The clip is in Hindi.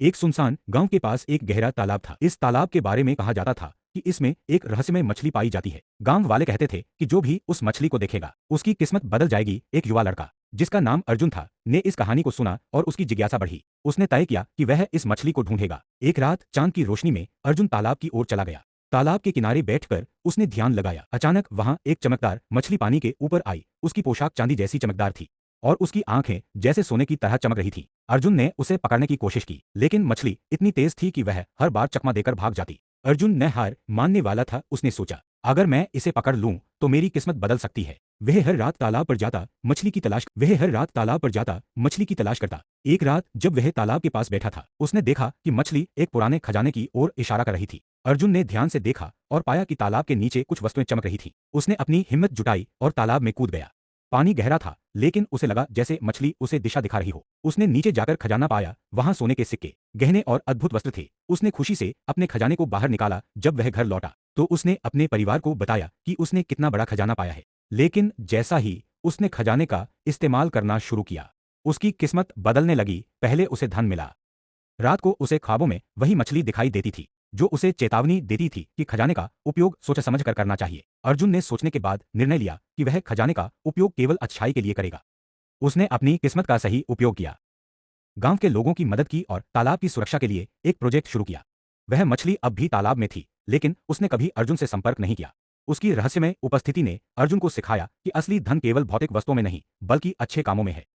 एक सुनसान गांव के पास एक गहरा तालाब था। इस तालाब के बारे में कहा जाता था कि इसमें एक रहस्यमय मछली पाई जाती है। गांव वाले कहते थे कि जो भी उस मछली को देखेगा उसकी किस्मत बदल जाएगी। एक युवा लड़का जिसका नाम अर्जुन था ने इस कहानी को सुना और उसकी जिज्ञासा बढ़ी। उसने तय किया कि वह इस मछली को ढूंढेगा। एक रात चांद की रोशनी में अर्जुन तालाब की ओर चला गया। तालाब के किनारे बैठकर उसने ध्यान लगाया। अचानक वहां एक चमकदार मछली पानी के ऊपर आई। उसकी पोशाक चांदी जैसी चमकदार थी और उसकी आंखें जैसे सोने की तरह चमक रही थी। अर्जुन ने उसे पकड़ने की कोशिश की, लेकिन मछली इतनी तेज थी कि वह हर बार चकमा देकर भाग जाती। अर्जुन न हार मानने वाला था। उसने सोचा, अगर मैं इसे पकड़ लूं तो मेरी किस्मत बदल सकती है। वह हर रात तालाब पर जाता, मछली की तलाश करता। एक रात जब वह तालाब के पास बैठा था, उसने देखा कि मछली एक पुराने खजाने की ओर इशारा कर रही थी। अर्जुन ने ध्यान से देखा और पाया कि तालाब के नीचे कुछ वस्तुएं चमक रही थी। उसने अपनी हिम्मत जुटाई और तालाब में कूद गया। पानी गहरा था, लेकिन उसे लगा जैसे मछली उसे दिशा दिखा रही हो। उसने नीचे जाकर खजाना पाया। वहां सोने के सिक्के, गहने और अद्भुत वस्त्र थे। उसने खुशी से अपने खजाने को बाहर निकाला। जब वह घर लौटा तो उसने अपने परिवार को बताया कि उसने कितना बड़ा खजाना पाया है। लेकिन जैसा ही उसने खजाने का इस्तेमाल करना शुरू किया, उसकी किस्मत बदलने लगी। पहले उसे धन मिला। रात को उसे ख्वाबों में वही मछली दिखाई देती थी, जो उसे चेतावनी देती थी कि खजाने का उपयोग सोच समझ कर करना चाहिए। अर्जुन ने सोचने के बाद निर्णय लिया कि वह खजाने का उपयोग केवल अच्छाई के लिए करेगा। उसने अपनी किस्मत का सही उपयोग किया, गांव के लोगों की मदद की और तालाब की सुरक्षा के लिए एक प्रोजेक्ट शुरू किया। वह मछली अब भी तालाब में थी, लेकिन उसने कभी अर्जुन से संपर्क नहीं किया। उसकी रहस्यमय उपस्थिति ने अर्जुन को सिखाया कि असली धन केवल भौतिक वस्तुओं में नहीं, बल्कि अच्छे कामों में है।